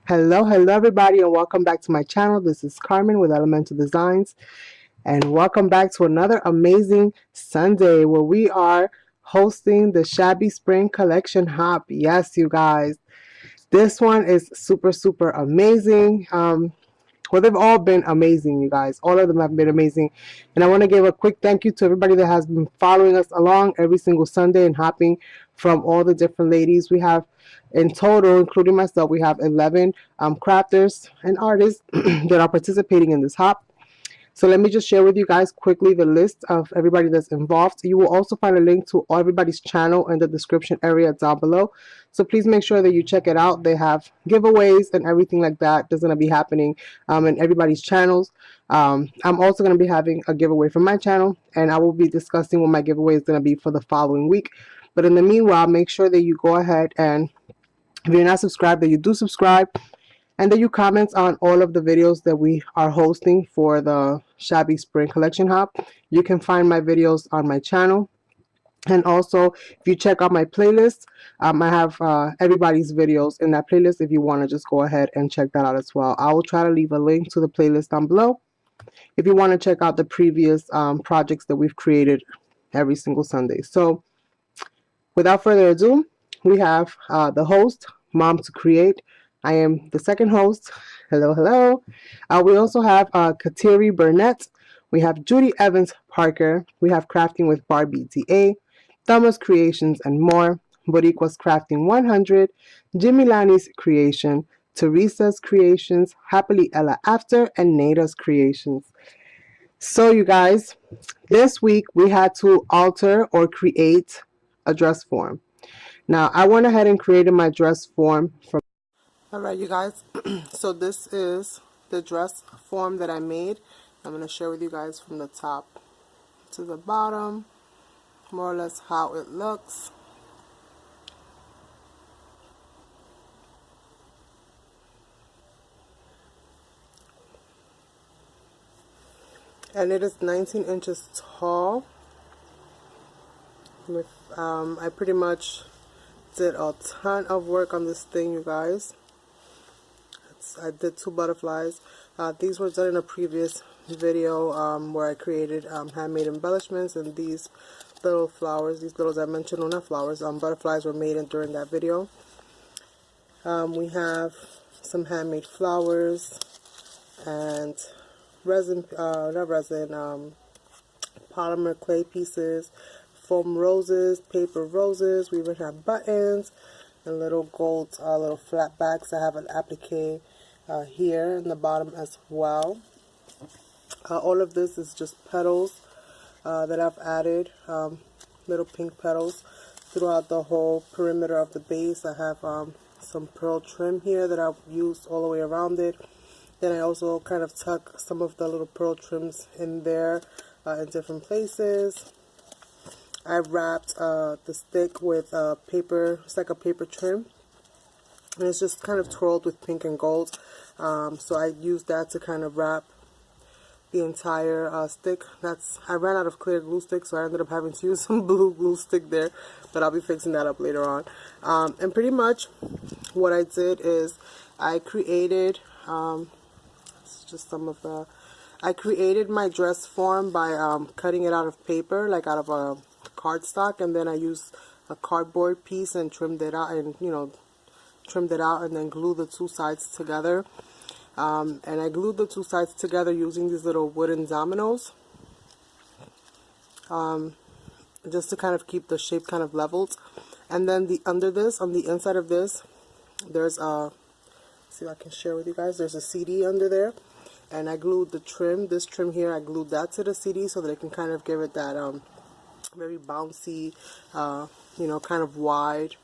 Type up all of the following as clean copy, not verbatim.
Hello everybody, and welcome back to my channel. This is Carmen with Elemental Designs, and welcome back to another amazing Sunday where we are hosting the Shabby Spring Collection Hop. Yes, you guys, this one is super amazing. Well, they've all been amazing, you guys. All of them have been amazing. And I want to give a quick thank you to everybody that has been following us along every single Sunday and hopping from all the different ladies. We have, in total, including myself, we have 11 crafters and artists that are participating in this hop. So let me just share with you guys quickly the list of everybody that's involved. You will also find a link to everybody's channel in the description area down below. So please make sure that you check it out. They have giveaways and everything like that that's going to be happening in everybody's channels. I'm also going to be having a giveaway from my channel, and I will be discussing what my giveaway is going to be for the following week. But in the meanwhile, make sure that you go ahead and if you're not subscribed, that you do subscribe and that you comment on all of the videos that we are hosting for the Shabby Spring Collection Hop. You can find my videos on my channel. And also, if you check out my playlist, I have everybody's videos in that playlist if you want to just go ahead and check that out as well. I will try to leave a link to the playlist down below if you want to check out the previous projects that we've created every single Sunday. So, without further ado, we have the host, Mom to Create. I am the second host. Hello. We also have Kateri Burnett. We have Judy Evans Parker. We have Crafting with Barbie DA, Thomas Creations, and more. Boricua's Crafting 100, Jimmy Lani's Creation, Teresa's Creations, Happily Ella After, and Nada's Creations. So, you guys, this week we had to alter or create a dress form. Now, I went ahead and created my dress form from. Alright, you guys, so this is the dress form that I made. I'm going to share with you guys from the top to the bottom, more or less how it looks. And it is 19 inches tall. With I pretty much did a ton of work on this thing, you guys. I did 2 butterflies. These were done in a previous video where I created handmade embellishments, and these little flowers, these little dimensional, not flowers, butterflies were made during that video. We have some handmade flowers and resin, not resin, polymer clay pieces, foam roses, paper roses. We even have buttons and little gold, little flat backs. I have an applique here in the bottom as well. All of this is just petals that I've added, little pink petals throughout the whole perimeter of the base. I have some pearl trim here that I've used all the way around it. Then I also kind of tuck some of the little pearl trims in there in different places. I wrapped the stick with paper, it's like a paper trim, and it's just kind of twirled with pink and gold. So I used that to kind of wrap the entire stick. I ran out of clear glue stick, so I ended up having to use some blue glue stick there, but I'll be fixing that up later on. And pretty much what I did is I created just some of the, I created my dress form by cutting it out of paper, like out of a cardstock, and then I used a cardboard piece and trimmed it out, and trimmed it out, and then glued the 2 sides together. And I glued the 2 sides together using these little wooden dominoes, just to kind of keep the shape kind of leveled. And then under this, on the inside of this, there's a, see if I can share with you guys, there's a CD under there, and I glued the trim, this trim here, I glued that to the CD so that it can kind of give it that very bouncy, kind of wide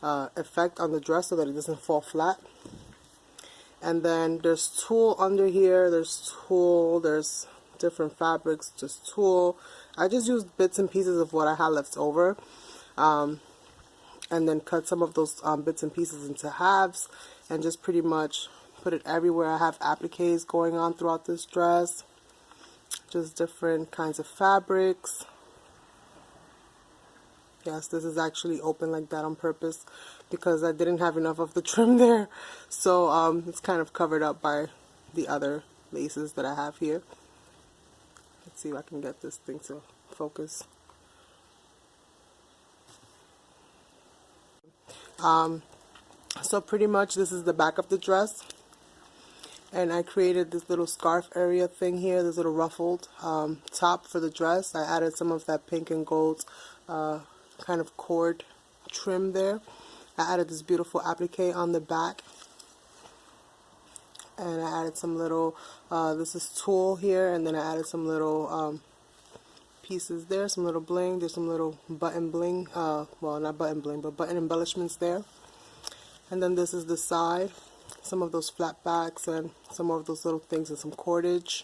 effect on the dress so that it doesn't fall flat. And then there's tulle under here, there's different fabrics, just tulle. I just used bits and pieces of what I had left over, and then cut some of those bits and pieces into halves, and just pretty much put it everywhere. I have appliques going on throughout this dress, just different kinds of fabrics. Yes, this is actually open like that on purpose because I didn't have enough of the trim there. So it's kind of covered up by the other laces that I have here. Let's see if I can get this thing to focus. So pretty much this is the back of the dress. And I created this little scarf area thing here, this little ruffled top for the dress. I added some of that pink and gold kind of cord trim there. I added this beautiful applique on the back. And I added some little, this is tulle here, and then I added some little pieces there, some little bling. There's some little button bling, well, not button bling, but button embellishments there. And then this is the side, some of those flat backs and some of those little things and some cordage.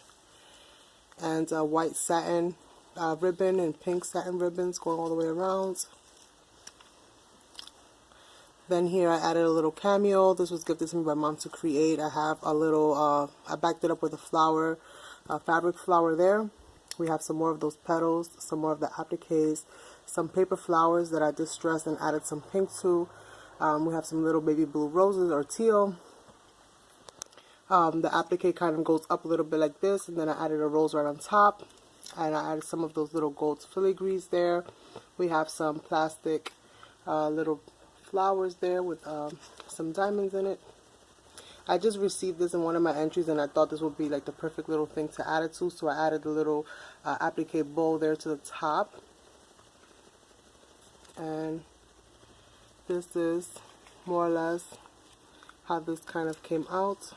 And white satin ribbon and pink satin ribbons going all the way around. Then here I added a little cameo. This was gifted to me by Mom to create. I have a little, I backed it up with a flower, fabric flower there. We have some more of those petals, some more of the appliques, some paper flowers that I distressed and added some pink to. We have some little baby blue roses or teal. The applique kind of goes up a little bit like this, and then I added a rose right on top. And I added some of those little gold filigrees there. We have some plastic little flowers there with some diamonds in it. I just received this in one of my entries, and I thought this would be like the perfect little thing to add it to, so I added the little applique bow there to the top. And this is more or less how this kind of came out.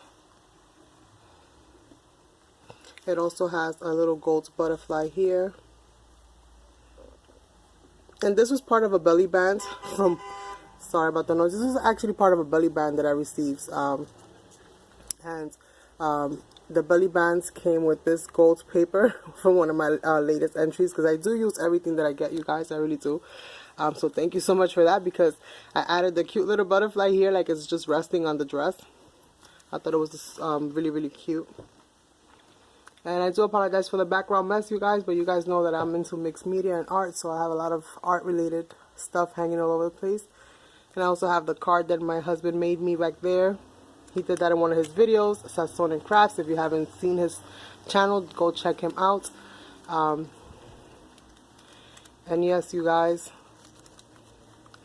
It also has a little gold butterfly here. And this was part of a belly band from, sorry about the noise, this is actually part of a belly band that I received. The belly bands came with this gold paper from one of my latest entries, because I do use everything that I get, you guys, I really do. So thank you so much for that, because I added the cute little butterfly here like it's just resting on the dress. I thought it was just, really, really cute. And I do apologize for the background mess, you guys, but you guys know that I'm into mixed media and art, so I have a lot of art-related stuff hanging all over the place. And I also have the card that my husband made me back there. He did that in one of his videos, Sasson and Crafts. If you haven't seen his channel, go check him out. And yes, you guys,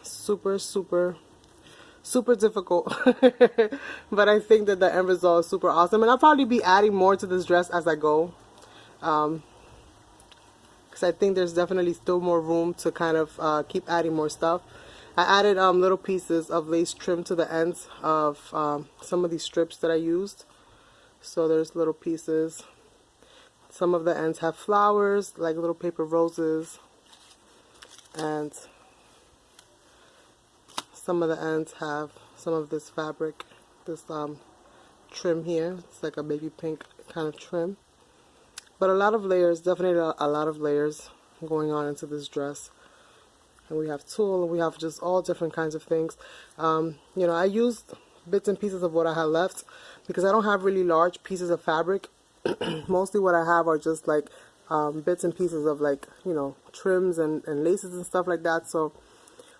super, super, super difficult. But I think that the end result is super awesome. And I'll probably be adding more to this dress as I go. Because I think there's definitely still more room to kind of keep adding more stuff. I added little pieces of lace trim to the ends of some of these strips that I used. So there's little pieces. Some of the ends have flowers, like little paper roses. And some of the ends have some of this fabric, this trim here. It's like a baby pink kind of trim. But a lot of layers, definitely a lot of layers going on into this dress. And we have tulle, and we have just all different kinds of things. You know, I used bits and pieces of what I had left because I don't have really large pieces of fabric. Mostly what I have are just like bits and pieces of, like, you know, trims and laces and stuff like that. So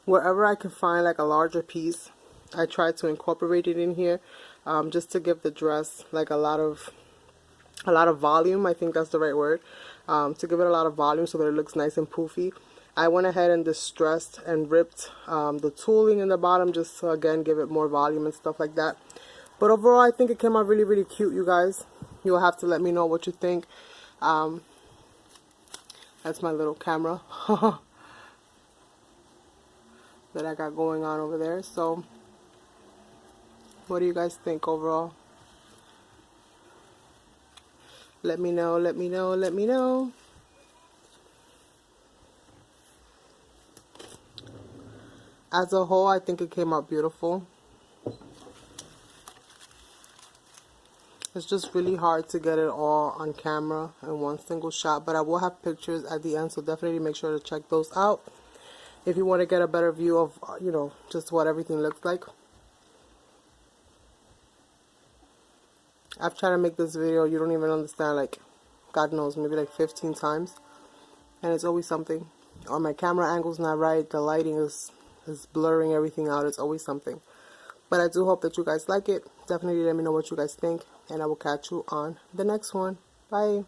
wherever I can find like a larger piece, I try to incorporate it in here, just to give the dress like a lot of volume. I think that's the right word, to give it a lot of volume so that it looks nice and poofy. I went ahead and distressed and ripped the tooling in the bottom just to, again, give it more volume and stuff like that. But overall, I think it came out really, really cute, you guys. You'll have to let me know what you think. That's my little camera that I got going on over there. So what do you guys think overall? Let me know, let me know, let me know. As a whole, I think it came out beautiful. It's just really hard to get it all on camera in one single shot, but I will have pictures at the end, so definitely make sure to check those out if you want to get a better view of, you know, just what everything looks like. I've tried to make this video, you don't even understand, like, God knows, maybe like 15 times, and it's always something. or my camera angle's not right. The lighting is blurring everything out. It's always something. But I do hope that you guys like it. Definitely let me know what you guys think, and I will catch you on the next one. Bye.